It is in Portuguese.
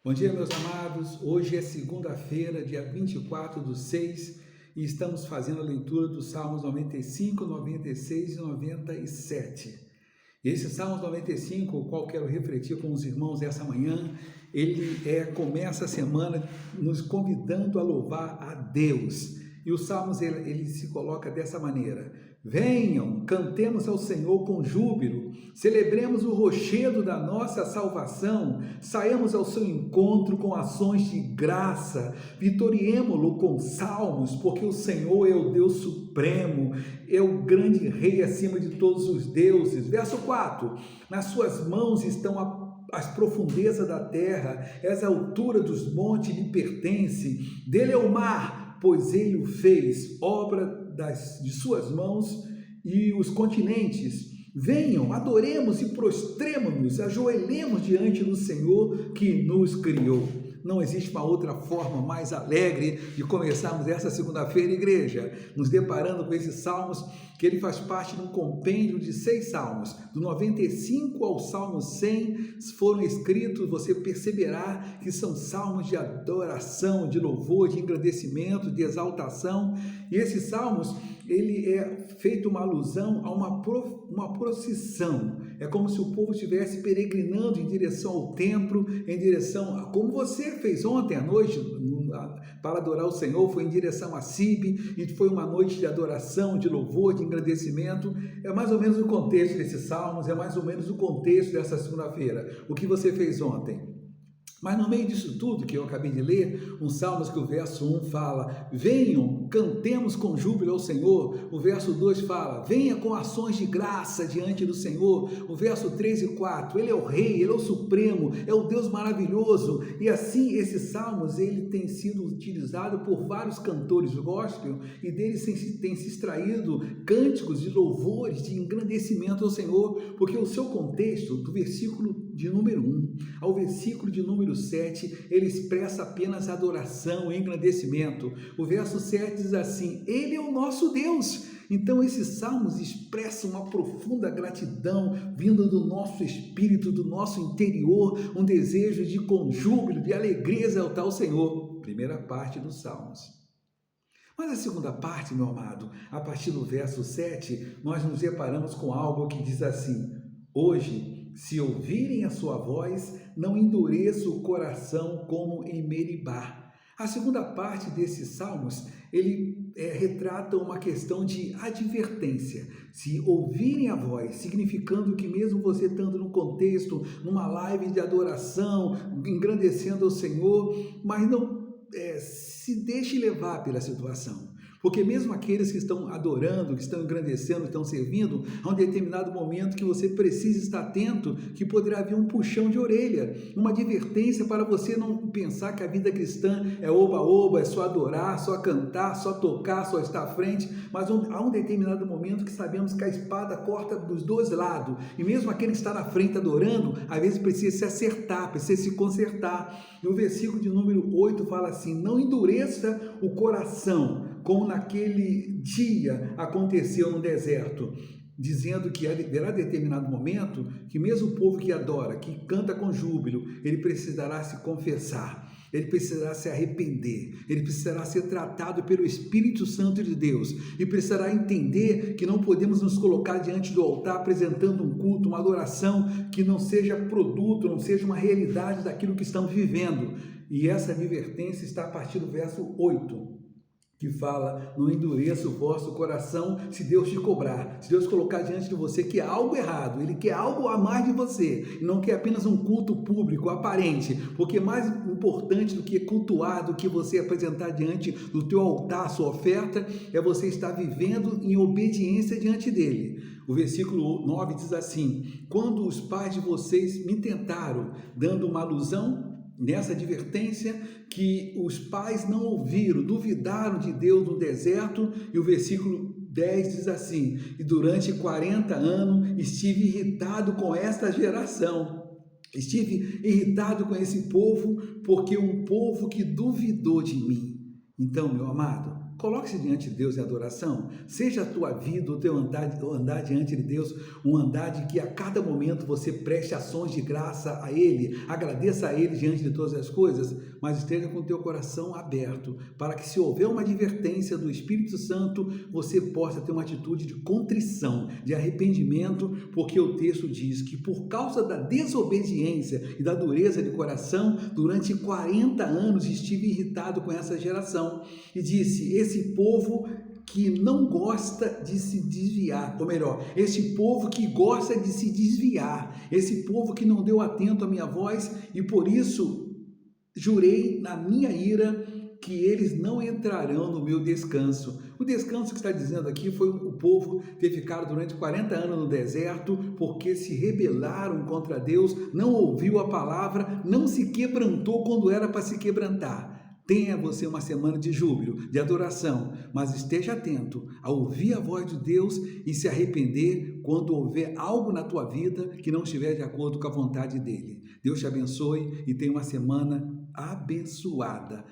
Bom dia, meus amados. Hoje é segunda-feira, dia 24/6, e estamos fazendo a leitura dos Salmos 95, 96 e 97. Esse Salmos 95, o qual quero refletir com os irmãos essa manhã, ele começa a semana nos convidando a louvar a Deus. E os Salmos, ele se coloca dessa maneira: venham, cantemos ao Senhor com júbilo, celebremos o rochedo da nossa salvação, saiamos ao seu encontro com ações de graça, vitoriemo-lo com salmos, porque o Senhor é o Deus supremo, é o grande rei acima de todos os deuses. Verso 4, nas suas mãos estão as profundezas da terra, as alturas dos montes lhe pertencem, dele é o mar, pois ele o fez, obra de suas mãos, e os continentes. Venham, adoremos e prostremo-nos, ajoelhemos diante do Senhor que nos criou. Não existe uma outra forma mais alegre de começarmos essa segunda-feira, igreja, nos deparando com esses salmos, que ele faz parte de um compêndio de 6 salmos, do 95 ao Salmo 100 foram escritos, você perceberá que são salmos de adoração, de louvor, de engrandecimento, de exaltação, e esses salmos, ele é feito uma alusão a uma procissão. É como se o povo estivesse peregrinando em direção ao templo, em direção, como você fez ontem à noite, para adorar o Senhor, foi em direção a Sibe, e foi uma noite de adoração, de louvor, de engrandecimento. É mais ou menos o contexto desses salmos, é mais ou menos o contexto dessa segunda-feira. O que você fez ontem? Mas no meio disso tudo que eu acabei de ler, um Salmos que o verso 1 fala: venham, cantemos com júbilo ao Senhor. O verso 2 fala: venha com ações de graça diante do Senhor. O verso 3 e 4, ele é o rei, ele é o supremo, é o Deus maravilhoso. E assim, esses salmos, ele tem sido utilizado por vários cantores gospel, e deles tem se extraído cânticos de louvores, de engrandecimento ao Senhor, porque o seu contexto, do versículo de número 1 ao versículo de número 7, ele expressa apenas adoração e engrandecimento. O verso 7 diz assim: ele é o nosso Deus. Então esses salmos expressam uma profunda gratidão vindo do nosso espírito, do nosso interior, um desejo de com júbilo, de alegria exaltar o Senhor. Primeira parte dos salmos. Mas a segunda parte, meu amado, a partir do verso 7, nós nos deparamos com algo que diz assim: hoje, se ouvirem a sua voz, não endureça o coração como em Meribá. A segunda parte desses salmos, ele retrata uma questão de advertência. Se ouvirem a voz, significando que mesmo você estando num contexto, numa live de adoração, engrandecendo ao Senhor, mas não se deixe levar pela situação. Porque mesmo aqueles que estão adorando, que estão engrandecendo, que estão servindo, há um determinado momento que você precisa estar atento, que poderá haver um puxão de orelha, uma advertência para você não pensar que a vida cristã é oba-oba, é só adorar, só cantar, só tocar, só estar à frente, mas há um determinado momento que sabemos que a espada corta dos dois lados, e mesmo aquele que está na frente adorando, às vezes precisa se acertar, precisa se consertar. E o versículo de número 8 fala assim: não endureça o coração, como naquele dia aconteceu no deserto, dizendo que haverá determinado momento que mesmo o povo que adora, que canta com júbilo, ele precisará se confessar, ele precisará se arrepender, ele precisará ser tratado pelo Espírito Santo de Deus, e precisará entender que não podemos nos colocar diante do altar apresentando um culto, uma adoração que não seja produto, não seja uma realidade daquilo que estamos vivendo. E essa advertência está a partir do verso 8, que fala: não endureça o vosso coração se Deus te cobrar, se Deus colocar diante de você que há algo errado, Ele quer algo a mais de você, e não quer apenas um culto público, aparente, porque mais importante do que cultuar, do que você apresentar diante do teu altar, sua oferta, é você estar vivendo em obediência diante dEle. O versículo 9 diz assim: quando os pais de vocês me tentaram, dando uma alusão nessa advertência, que os pais não ouviram, duvidaram de Deus no deserto. E o versículo 10 diz assim: e durante 40 anos estive irritado com esta geração, estive irritado com esse povo, porque um povo que duvidou de mim. Então, meu amado, Coloque-se diante de Deus em adoração. Seja a tua vida, o teu andar diante de Deus, um andar de que a cada momento você preste ações de graça a Ele, agradeça a Ele diante de todas as coisas, mas esteja com o teu coração aberto, para que se houver uma advertência do Espírito Santo, você possa ter uma atitude de contrição, de arrependimento, porque o texto diz que por causa da desobediência e da dureza de coração, durante 40 anos estive irritado com essa geração e disse: esse povo que não gosta de se desviar, ou melhor, esse povo que gosta de se desviar, esse povo que não deu atento à minha voz, e por isso jurei na minha ira que eles não entrarão no meu descanso. O descanso que está dizendo aqui foi o povo ter ficado durante 40 anos no deserto, porque se rebelaram contra Deus, não ouviu a palavra, não se quebrantou quando era para se quebrantar. Tenha você uma semana de júbilo, de adoração, mas esteja atento a ouvir a voz de Deus e se arrepender quando houver algo na tua vida que não estiver de acordo com a vontade dele. Deus te abençoe e tenha uma semana abençoada.